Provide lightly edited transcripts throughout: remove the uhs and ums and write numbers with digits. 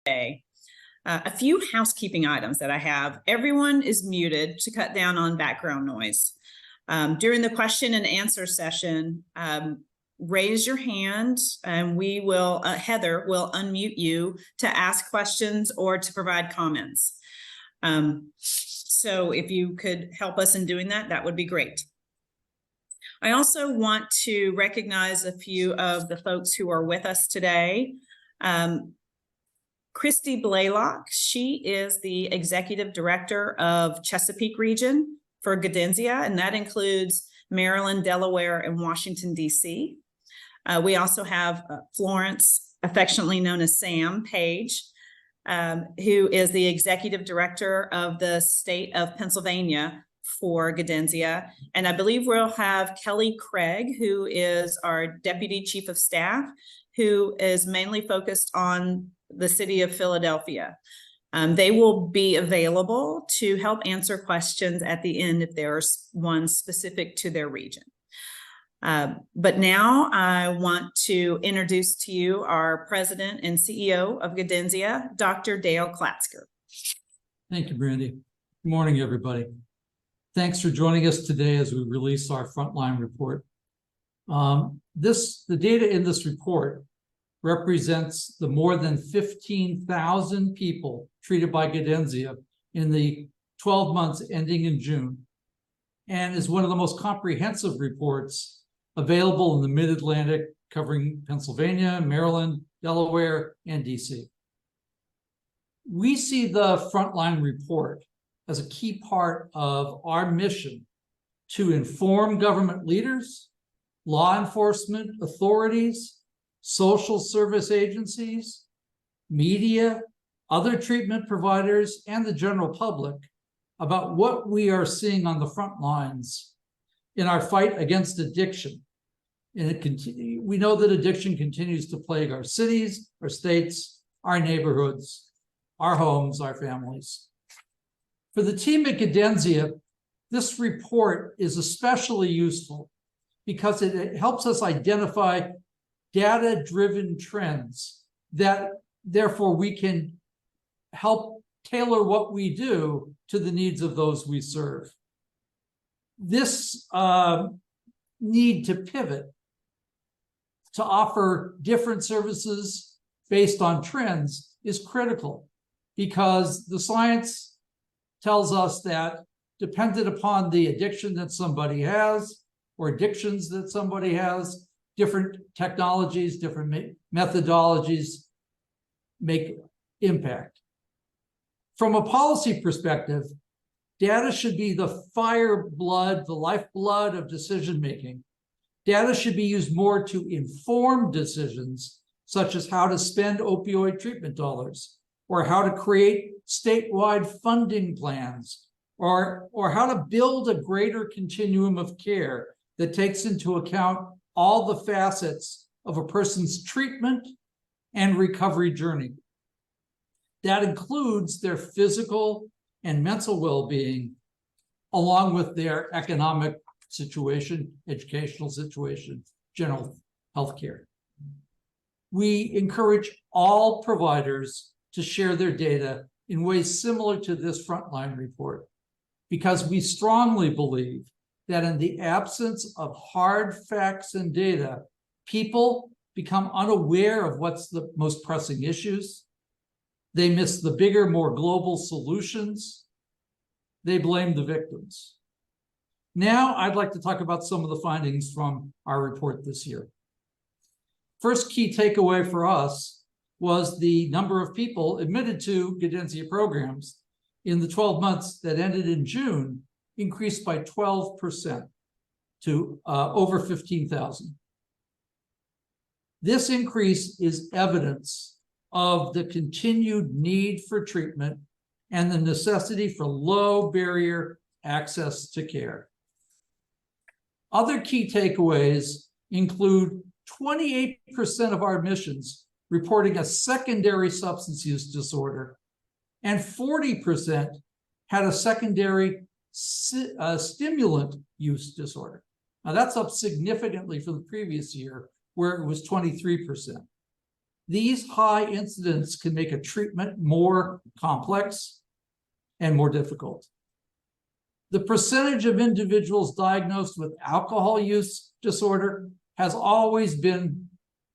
today. A few housekeeping items that I have. Everyone is muted to cut down on background noise. During the question and answer session, raise your hand and we will, Heather will unmute you to ask questions or to provide comments. So if you could help us in doing that, that would be great. I also want to recognize a few of the folks who are with us today. Christy Blaylock, she is the Executive Director of Chesapeake Region for Gaudenzia, and that includes Maryland, Delaware, and Washington, D.C. We also have Florence, affectionately known as Sam Page, who is the Executive Director of the state of Pennsylvania for Gaudenzia. And I believe we'll have Kelly Craig, who is our Deputy Chief of Staff, who is mainly focused on the city of Philadelphia. They will be available to help answer questions at the end if there's one specific to their region. But now I want to introduce to you our President and CEO of Gaudenzia, Dr. Dale Klatzker. Thank you, Brandy. Good morning, everybody. Thanks for joining us today as we release our Frontline Report. The data in this report represents the more than 15,000 people treated by Gaudenzia in the 12 months ending in June, and is one of the most comprehensive reports available in the Mid-Atlantic, covering Pennsylvania, Maryland, Delaware, and DC. We see the Frontline Report as a key part of our mission to inform government leaders, law enforcement authorities, social service agencies, media, other treatment providers, and the general public about what we are seeing on the front lines in our fight against addiction. And we know that addiction continues to plague our cities, our states, our neighborhoods, our homes, our families. For the team at Gaudenzia, this report is especially useful because it helps us identify data-driven trends that therefore we can help tailor what we do to the needs of those we serve. This need to pivot to offer different services based on trends is critical, because the science tells us that dependent upon the addiction that somebody has or addictions that somebody has, different technologies, different methodologies make impact. From a policy perspective, data should be the the lifeblood of decision-making. Data should be used more to inform decisions, such as how to spend opioid treatment dollars, or how to create statewide funding plans, or how to build a greater continuum of care that takes into account all the facets of a person's treatment and recovery journey. That includes their physical and mental well-being, along with their economic situation, educational situation, general health care. We encourage all providers to share their data in ways similar to this Frontline Report, because we strongly believe that in the absence of hard facts and data, people become unaware of what's the most pressing issues. They miss the bigger, more global solutions. They blame the victims. Now, I'd like to talk about some of the findings from our report this year. First key takeaway for us was the number of people admitted to Gaudenzia programs in the 12 months that ended in June increased by 12% to over 15,000. This increase is evidence of the continued need for treatment and the necessity for low barrier access to care. Other key takeaways include 28% of our admissions reporting a secondary substance use disorder, and 40% had a secondary stimulant use disorder. Now that's up significantly from the previous year, where it was 23%. these high incidents can make a treatment more complex and more difficult. The percentage of individuals diagnosed with alcohol use disorder has always been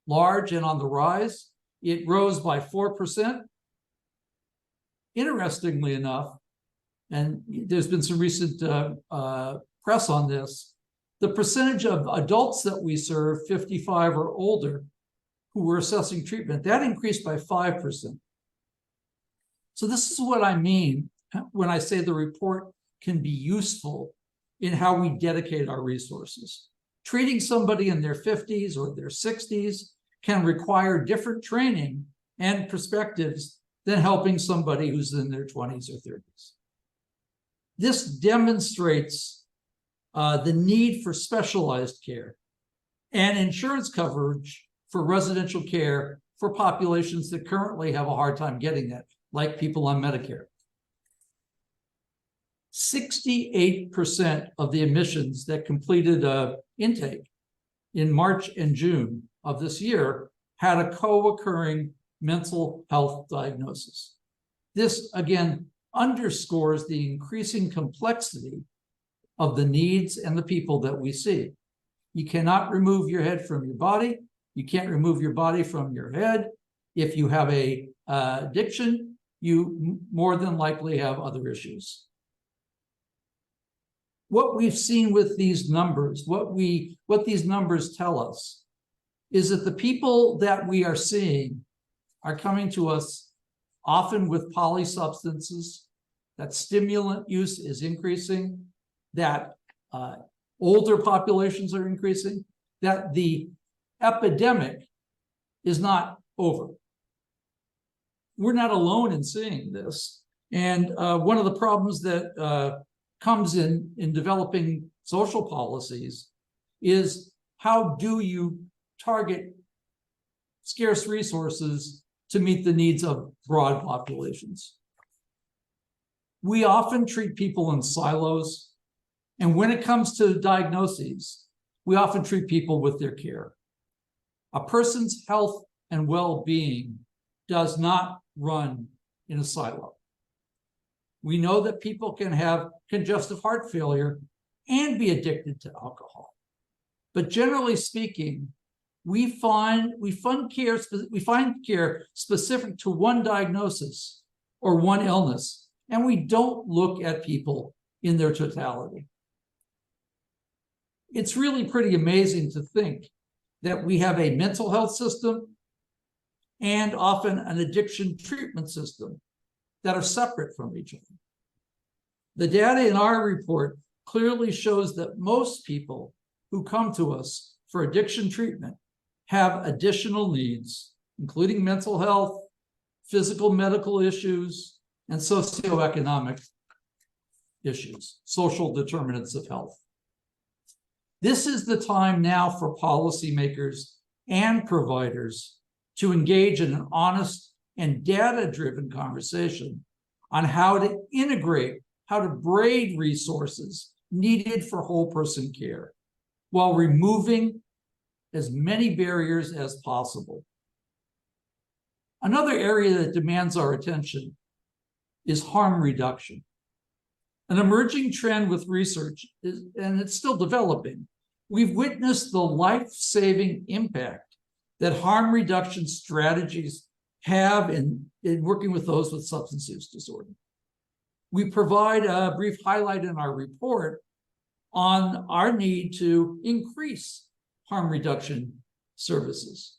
large and on the rise. It rose by 4%. Interestingly enough, and there's been some recent press on this, the percentage of adults that we serve, 55 or older, who were assessing treatment, that increased by 5%. So this is what I mean when I say the report can be useful in how we dedicate our resources. Treating somebody in their 50s or their 60s can require different training and perspectives than helping somebody who's in their 20s or 30s. This demonstrates the need for specialized care and insurance coverage for residential care for populations that currently have a hard time getting that, like people on Medicare. 68% of the admissions that completed intake in March and June of this year had a co-occurring mental health diagnosis. This, again, underscores the increasing complexity of the needs and the people that we see. You cannot remove your head from your body. You can't remove your body from your head. If you have a addiction, you more than likely have other issues. What we've seen with these numbers, what these numbers tell us, is that the people that we are seeing are coming to us often with polysubstances, that stimulant use is increasing, that older populations are increasing, that the epidemic is not over. We're not alone in seeing this. And one of the problems that comes in developing social policies is how do you target scarce resources to meet the needs of broad populations? We often treat people in silos, and when it comes to diagnoses, we often treat people with their care. A person's health and well-being does not run in a silo. We know that people can have congestive heart failure and be addicted to alcohol. But generally speaking, we find care specific to one diagnosis or one illness, and we don't look at people in their totality. It's really pretty amazing to think that we have a mental health system and often an addiction treatment system that are separate from each other. The data in our report clearly shows that most people who come to us for addiction treatment have additional needs, including mental health, physical medical issues, and socioeconomic issues, social determinants of health. This is the time now for policymakers and providers to engage in an honest and data-driven conversation on how to integrate, how to braid resources needed for whole person care while removing as many barriers as possible. Another area that demands our attention is harm reduction. An emerging trend with research is, and it's still developing, we've witnessed the life-saving impact that harm reduction strategies have in working with those with substance use disorder. We provide a brief highlight in our report on our need to increase harm reduction services.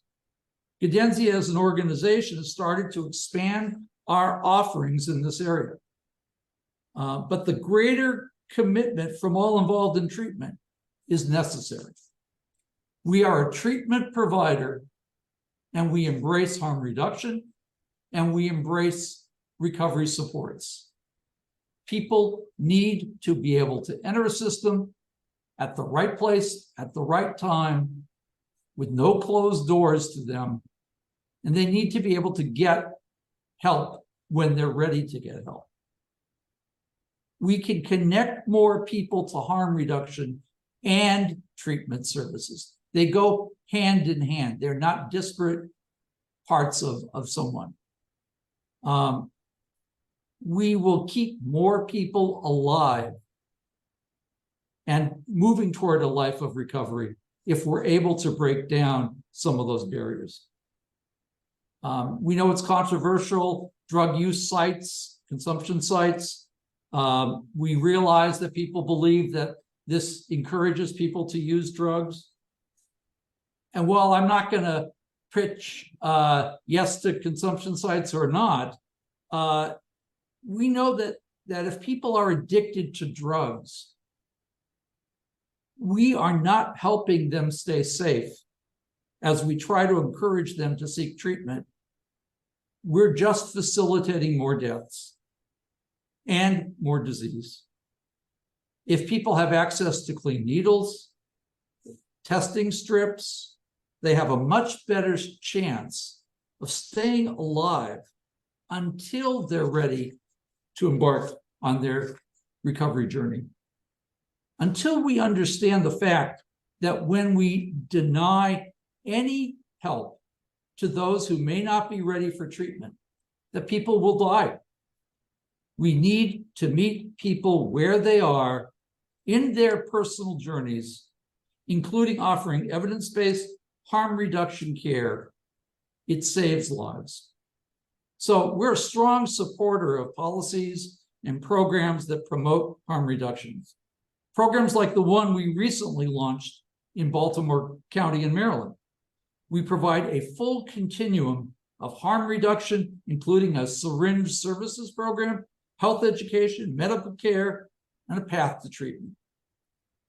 Gaudenzia as an organization has started to expand our offerings in this area. But the greater commitment from all involved in treatment is necessary. We are a treatment provider, and we embrace harm reduction, and we embrace recovery supports. People need to be able to enter a system at the right place, at the right time, with no closed doors to them, and they need to be able to get help when they're ready to get help. We can connect more people to harm reduction and treatment services. They go hand in hand. They're not disparate parts of someone. We will keep more people alive and moving toward a life of recovery if we're able to break down some of those barriers. We know it's controversial, drug use sites, consumption sites. We realize that people believe that this encourages people to use drugs. And while I'm not going to pitch yes to consumption sites or not, we know that if people are addicted to drugs, we are not helping them stay safe as we try to encourage them to seek treatment. We're just facilitating more deaths and more disease. If people have access to clean needles, testing strips, they have a much better chance of staying alive until they're ready to embark on their recovery journey. Until we understand the fact that when we deny any help to those who may not be ready for treatment, that people will die. We need to meet people where they are in their personal journeys, including offering evidence-based harm reduction care. It saves lives. So we're a strong supporter of policies and programs that promote harm reductions. Programs like the one we recently launched in Baltimore County in Maryland. We provide a full continuum of harm reduction, including a syringe services program, health education, medical care, and a path to treatment.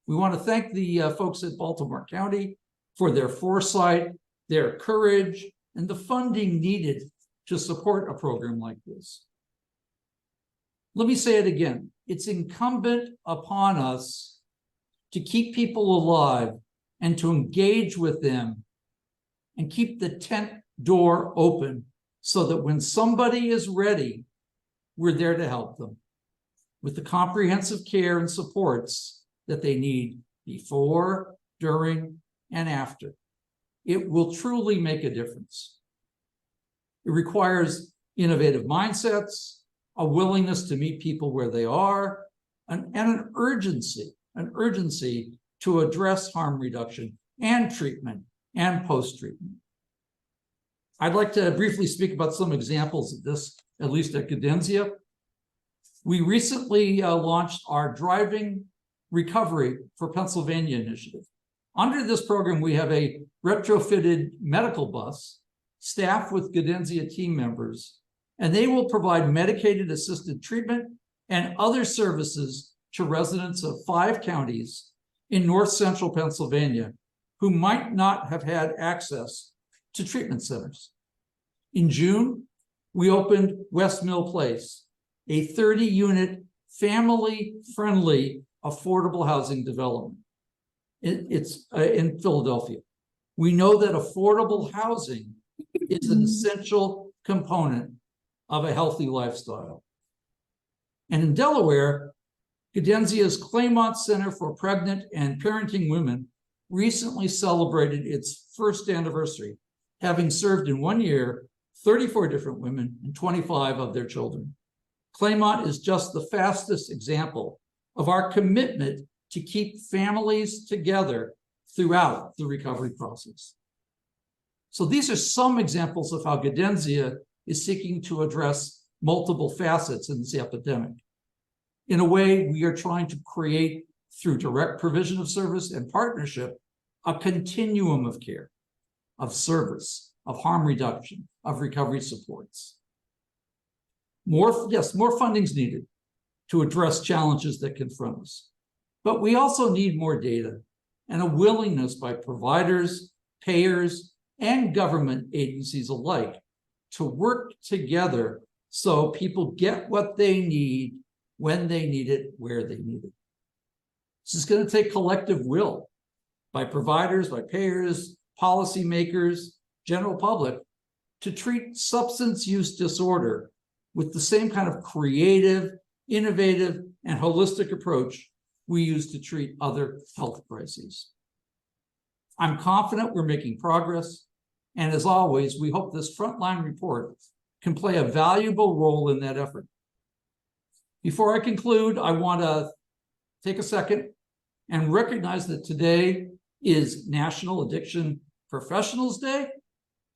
We want to thank the folks at Baltimore County for their foresight, their courage, and the funding needed to support a program like this. Let me say it again. It's incumbent upon us to keep people alive and to engage with them and keep the tent door open so that when somebody is ready, we're there to help them with the comprehensive care and supports that they need before, during, and after. It will truly make a difference. It requires innovative mindsets, a willingness to meet people where they are, and an urgency to address harm reduction and treatment and post-treatment. I'd like to briefly speak about some examples of this, at least at Gaudenzia. We recently launched our Driving Recovery for Pennsylvania initiative. Under this program, we have a retrofitted medical bus staffed with Gaudenzia team members, and they will provide medicated assisted treatment and other services to residents of 5 counties in north central Pennsylvania who might not have had access to treatment centers. In June, we opened West Mill Place, a 30-unit, family-friendly, affordable housing development. It's in Philadelphia. We know that affordable housing is an essential component of a healthy lifestyle. And in Delaware, Gaudenzia's Claymont Center for Pregnant and Parenting Women recently celebrated its first anniversary, having served in 1 year 34 different women and 25 of their children. Claymont is just the fastest example of our commitment to keep families together throughout the recovery process. So these are some examples of how Gaudenzia is seeking to address multiple facets in this epidemic. In a way, we are trying to create, through direct provision of service and partnership, a continuum of care, of service, of harm reduction, of recovery supports. More funding's needed to address challenges that confront us. But we also need more data and a willingness by providers, payers, and government agencies alike to work together so people get what they need, when they need it, where they need it. This is going to take collective will by providers, by payers, policymakers, general public, to treat substance use disorder with the same kind of creative, innovative, and holistic approach we use to treat other health crises. I'm confident we're making progress, And as always, we hope this Frontline Report can play a valuable role in that effort. Before I conclude, I want to take a second and recognize that today is National Addiction Professionals Day.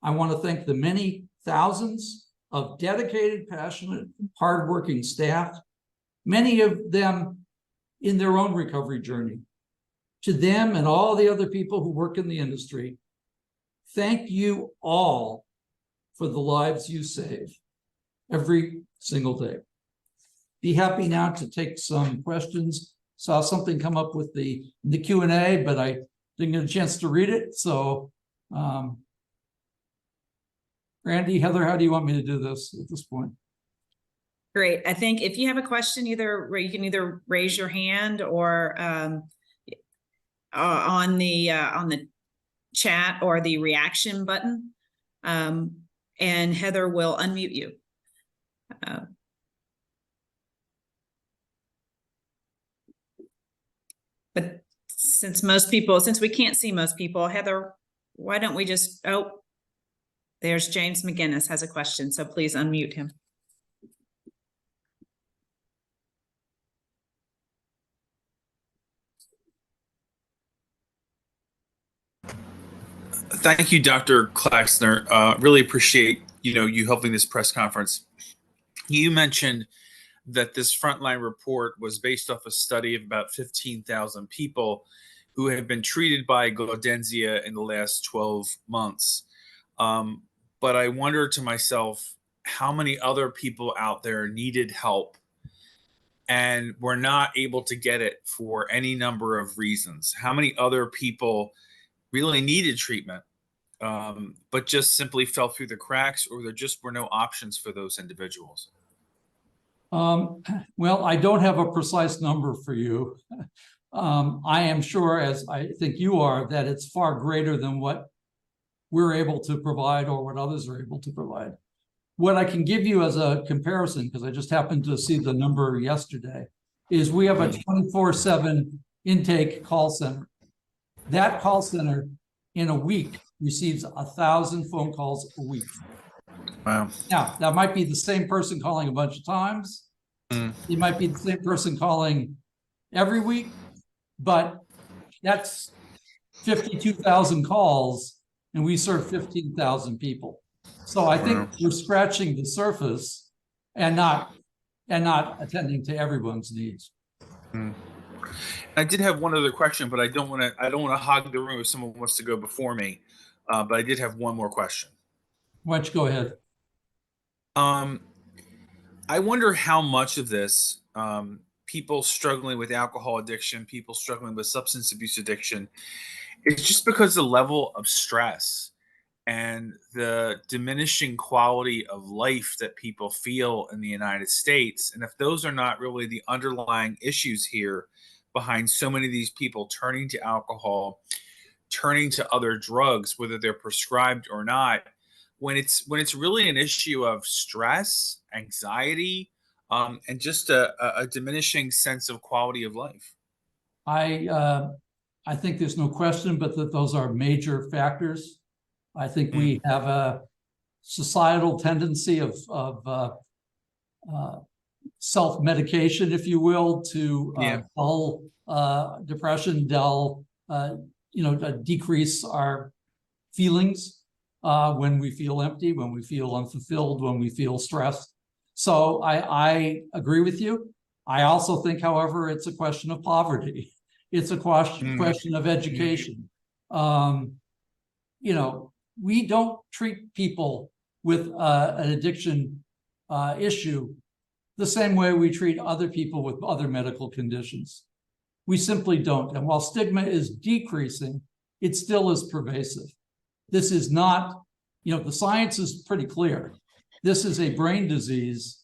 I want to thank the many thousands of dedicated, passionate, hardworking staff, many of them in their own recovery journey. To them and all the other people who work in the industry, thank you all for the lives you save every single day. Be happy now to take some questions. Saw something come up with the Q&A, but I didn't get a chance to read it. So, Randy, Heather, how do you want me to do this at this point? Great. I think if you have a question, you can either raise your hand or on the chat or the reaction button, and Heather will unmute you. But since we can't see most people, Heather, why don't we just, there's James McGinnis has a question, so please unmute him. Thank you, Dr. Klaxner. Really appreciate, you helping this press conference. You mentioned that this Frontline Report was based off a study of about 15,000 people who have been treated by Gaudenzia in the last 12 months. But I wonder to myself, how many other people out there needed help and were not able to get it for any number of reasons? How many other people really needed treatment, but just simply fell through the cracks, or there just were no options for those individuals? Well, I don't have a precise number for you. I am sure, as I think you are, that it's far greater than what we're able to provide or what others are able to provide. What I can give you as a comparison, because I just happened to see the number yesterday, is we have a 24/7 intake call center. That call center in a week receives 1,000 phone calls a week. Wow. Now, that might be the same person calling a bunch of times. It might be the same person calling every week, but that's 52,000 calls, and we serve 15,000 people. So I think we're scratching the surface and not attending to everyone's needs. I did have one other question, but I don't want to hog the room if someone wants to go before me. But I did have one more question. Why don't you go ahead? I wonder how much of this, people struggling with alcohol addiction, people struggling with substance abuse addiction, is just because the level of stress and the diminishing quality of life that people feel in the United States. And if those are not really the underlying issues here behind so many of these people turning to alcohol, turning to other drugs, whether they're prescribed or not, when it's really an issue of stress, anxiety, and just a diminishing sense of quality of life. I think there's no question, but that those are major factors. I think we have a societal tendency of self-medication, if you will, to dull depression, decrease our feelings when we feel empty, when we feel unfulfilled, when we feel stressed. So I agree with you. I also think, however, it's a question of poverty. It's a question of education. We don't treat people with an addiction issue the same way we treat other people with other medical conditions. We simply don't. And while stigma is decreasing, it still is pervasive. This is not, the science is pretty clear. This is a brain disease.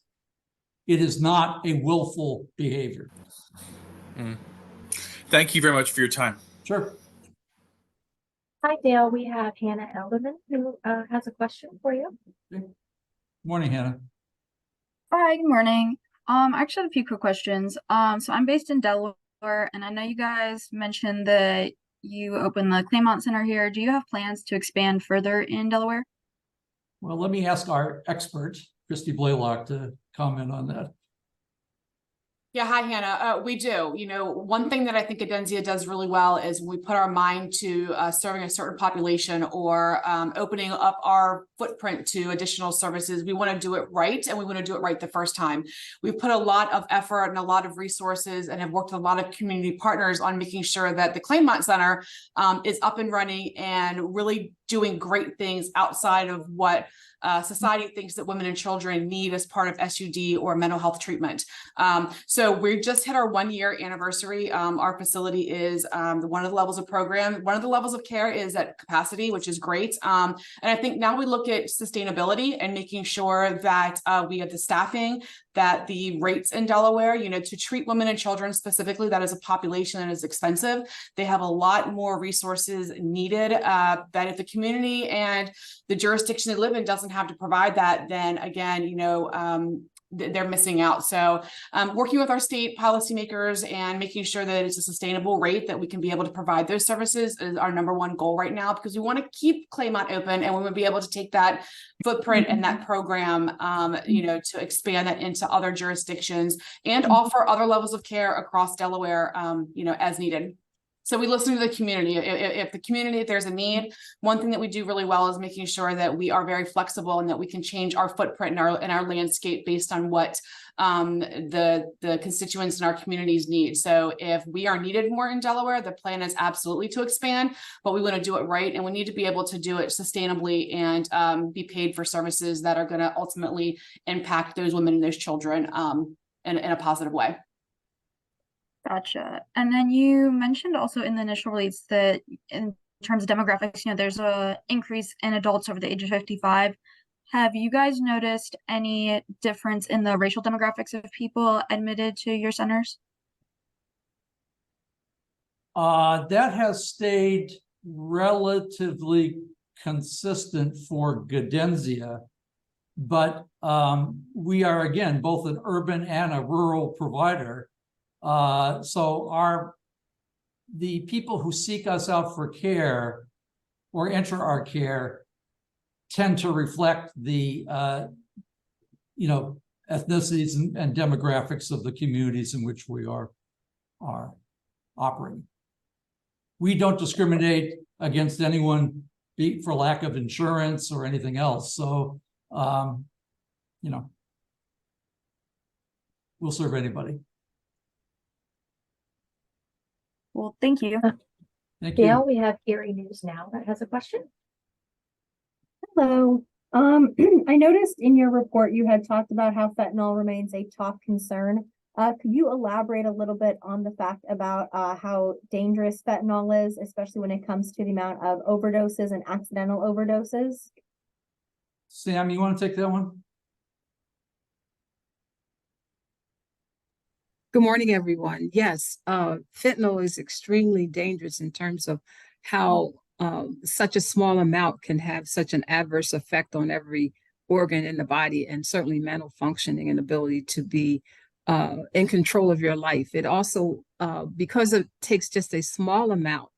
It is not a willful behavior. Thank you very much for your time. Sure. Hi, Dale. We have Hannah Elderman who has a question for you. Good morning, Hannah. Hi, good morning. I actually have a few quick questions. So I'm based in Delaware, and I know you guys mentioned that you opened the Claymont Center here. Do you have plans to expand further in Delaware? Well, let me ask our expert, Christy Blaylock, to comment on that. Yeah, hi, Hannah. We do. You know, one thing that I think Gaudenzia does really well is we put our mind to serving a certain population or opening up our footprint to additional services. We want to do it right, and we want to do it right the first time. We've put a lot of effort and a lot of resources and have worked with a lot of community partners on making sure that the Claymont Center is up and running and really doing great things outside of what society thinks that women and children need as part of SUD or mental health treatment. So we just hit our 1 year anniversary. Our facility is one of the levels of program. One of the levels of care is at capacity, which is great. And I think now we look at sustainability and making sure that we have the staffing, that the rates in Delaware, you know, to treat women and children specifically, that is a population that is expensive. They have a lot more resources needed that if the community and the jurisdiction they live in doesn't have to provide that, then again, you know, they're missing out. So working with our state policymakers and making sure that it's a sustainable rate that we can be able to provide those services is our #1 goal right now, because we want to keep Claymont open and we want to be able to take that footprint and that program, you know, to expand that into other jurisdictions and offer other levels of care across Delaware, you know, as needed. So we listen to the community. If the community, if there's a need, one thing that we do really well is making sure that we are very flexible and that we can change our footprint and our landscape based on what the constituents in our communities need. So if we are needed more in Delaware, the plan is absolutely to expand, but we want to do it right. And we need to be able to do it sustainably and be paid for services that are going to ultimately impact those women and those children in a positive way. Gotcha. And then you mentioned also in the initial release that in terms of demographics, you know, there's a increase in adults over the age of 55. Have you guys noticed any difference in the racial demographics of people admitted to your centers? That has stayed relatively consistent for Gaudenzia, but we are, again, both an urban and a rural provider. So the people who seek us out for care or enter our care tend to reflect the you know, ethnicities and demographics of the communities in which we are operating. We don't discriminate against anyone for lack of insurance or anything else. So you know, we'll serve anybody. Well, thank you. Thank you. Dale, we have Erie News Now that has a question. Hello. I noticed in your report you had talked about how fentanyl remains a top concern. Could you elaborate a little bit on the fact about how dangerous fentanyl is, especially when it comes to the amount of overdoses and accidental overdoses? Sam, you want to take that one? Good morning, everyone. Yes, fentanyl is extremely dangerous in terms of how such a small amount can have such an adverse effect on every organ in the body, and certainly mental functioning and ability to be in control of your life. It also, because it takes just a small amount,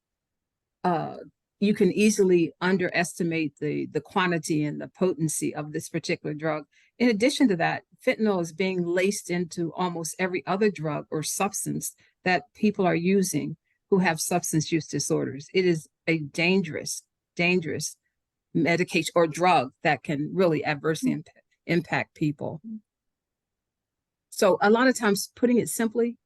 you can easily underestimate the quantity and the potency of this particular drug. In addition to that, fentanyl is being laced into almost every other drug or substance that people are using who have substance use disorders. It is a dangerous medication or drug that can really adversely impact people. So a lot of times, putting it simply,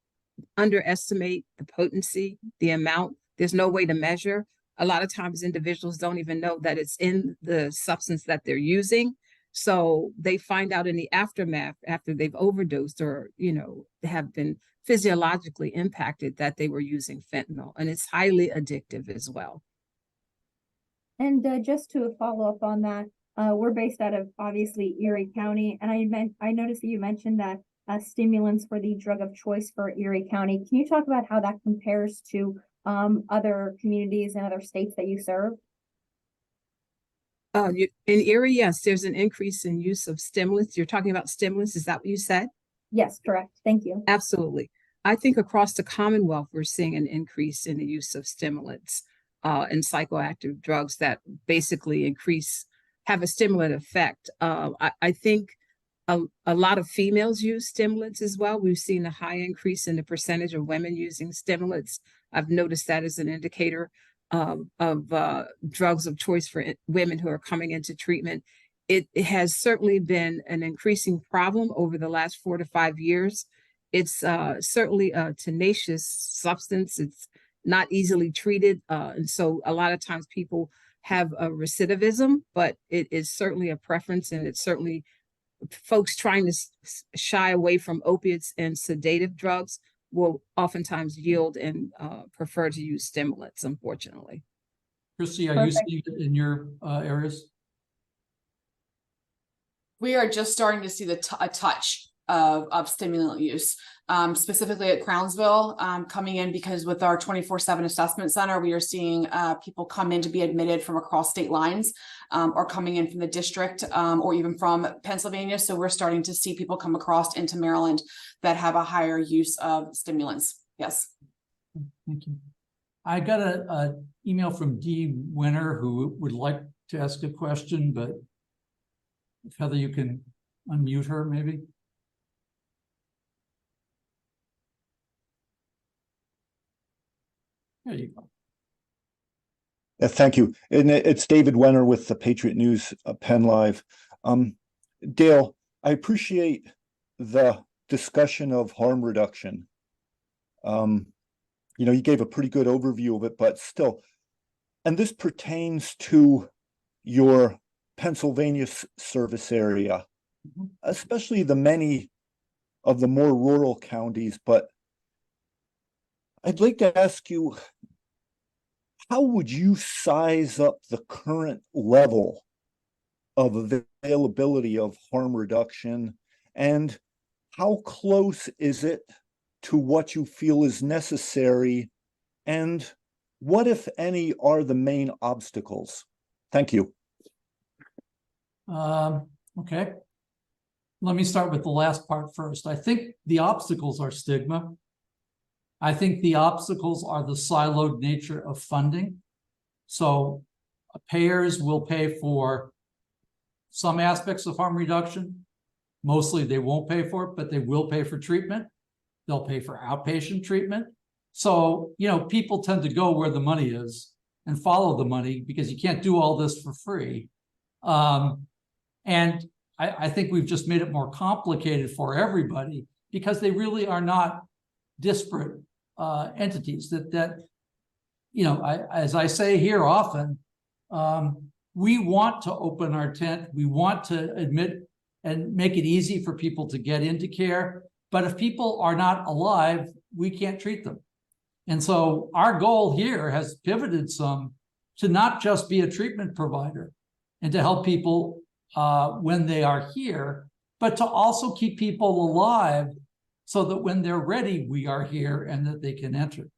underestimate the potency, the amount. There's no way to measure. A lot of times individuals don't even know that it's in the substance that they're using. So they find out in the aftermath after they've overdosed or, you know, have been physiologically impacted that they were using fentanyl, and it's highly addictive as well. And just to follow up on that, we're based out of obviously Erie County, and I noticed that you mentioned that stimulants were the drug of choice for Erie County. Can you talk about how that compares to other communities and other states that you serve? In Erie, yes, there's an increase in use of stimulants. You're talking about stimulants, is that what you said? Yes, correct. Thank you. Absolutely. I think across the Commonwealth, we're seeing an increase in the use of stimulants and psychoactive drugs that basically have a stimulant effect. I think a lot of females use stimulants as well. We've seen a high increase in the percentage of women using stimulants. I've noticed that as an indicator of drugs of choice for women who are coming into treatment. It has certainly been an increasing problem over the last 4 to 5 years. It's certainly a tenacious substance. It's not easily treated. And so a lot of times people have a recidivism, but it is certainly a preference, and it's certainly folks trying to shy away from opiates and sedative drugs will oftentimes yield and prefer to use stimulants, unfortunately. Christy, are you seeing it in your areas? We are just starting to see a touch of stimulant use, specifically at Crownsville, coming in because with our 24/7 assessment center, we are seeing people come in to be admitted from across state lines, or coming in from the district, or even from Pennsylvania. So we're starting to see people come across into Maryland that have a higher use of stimulants. Yes. Thank you. I got a email from Dee Winner who would like to ask a question, but if Heather, you can unmute her maybe. There you go. Thank you. And it's David Wenner with the Patriot News Penn Live. Dale, I appreciate the discussion of harm reduction. You know, you gave a pretty good overview of it, but still, and this pertains to your Pennsylvania service area, especially the many of the more rural counties. But I'd like to ask you, how would you size up the current level of availability of harm reduction, and how close is it to what you feel is necessary, and what, if any, are the main obstacles? Thank you. Okay. Let me start with the last part first. I think the obstacles are stigma. I think the obstacles are the siloed nature of funding. So payers will pay for some aspects of harm reduction. Mostly they won't pay for it, but they will pay for treatment. They'll pay for outpatient treatment. So, you know, people tend to go where the money is and follow the money because you can't do all this for free. And I think we've just made it more complicated for everybody because they really are not disparate entities that you know, as I say here often, we want to open our tent. We want to admit and make it easy for people to get into care. But if people are not alive, we can't treat them. And so our goal here has pivoted some to not just be a treatment provider and to help people when they are here, but to also keep people alive so that when they're ready, we are here and that they can enter.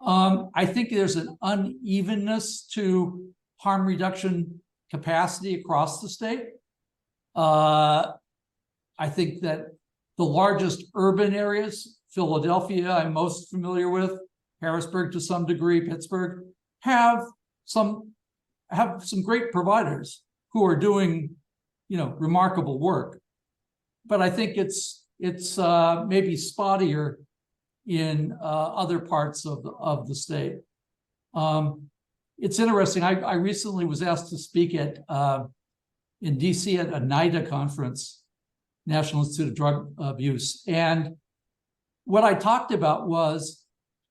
I think there's an unevenness to harm reduction capacity across the state. I think that the largest urban areas, Philadelphia, I'm most familiar with, Harrisburg to some degree, Pittsburgh, have some great providers who are doing, you know, remarkable work. But I think it's maybe spottier in other parts of the state. It's interesting. I recently was asked to speak at in DC at a NIDA conference, National Institute of Drug Abuse, and what I talked about was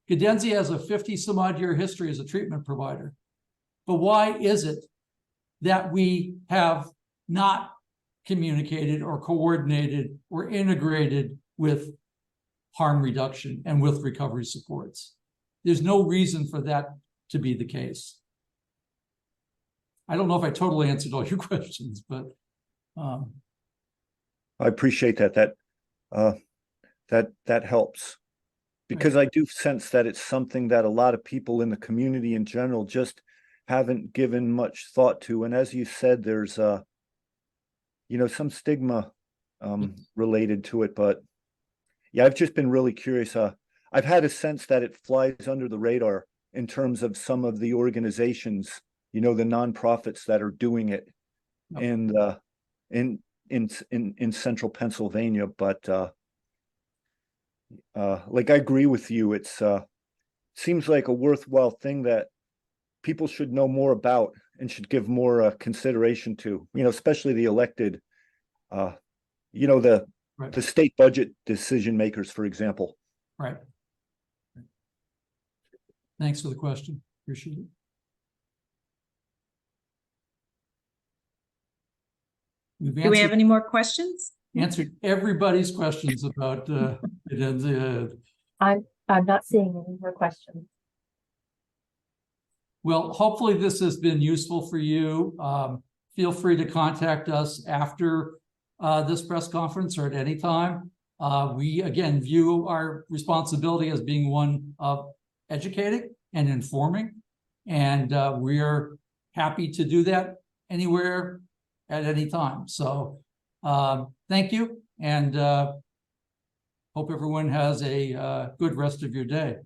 Gaudenzia has a 50-some-odd-year history as a treatment provider. But why is it that we have not communicated or coordinated or integrated with harm reduction and with recovery supports? There's no reason for that to be the case. I don't know if I totally answered all your questions, but I appreciate that. That helps, because I do sense that it's something that a lot of people in the community in general just haven't given much thought to. And as you said, there's you know, some stigma related to it, but yeah, I've just been really curious. I've had a sense that it flies under the radar in terms of some of the organizations, the nonprofits that are doing it Yep. and in central Pennsylvania. But like I agree with you, it's seems like a worthwhile thing that people should know more about and should give more consideration to, especially the elected, Right. the state budget decision makers, for example. Right. Thanks for the question. Appreciate it. We've Do we have any more questions? answered everybody's questions about Gaudenzia. I'm not seeing any more questions. Well, hopefully this has been useful for you. Feel free to contact us after this press conference or at any time. We, again, view our responsibility as being one of educating and informing, and we're happy to do that anywhere at any time. So thank you, and hope everyone has a good rest of your day.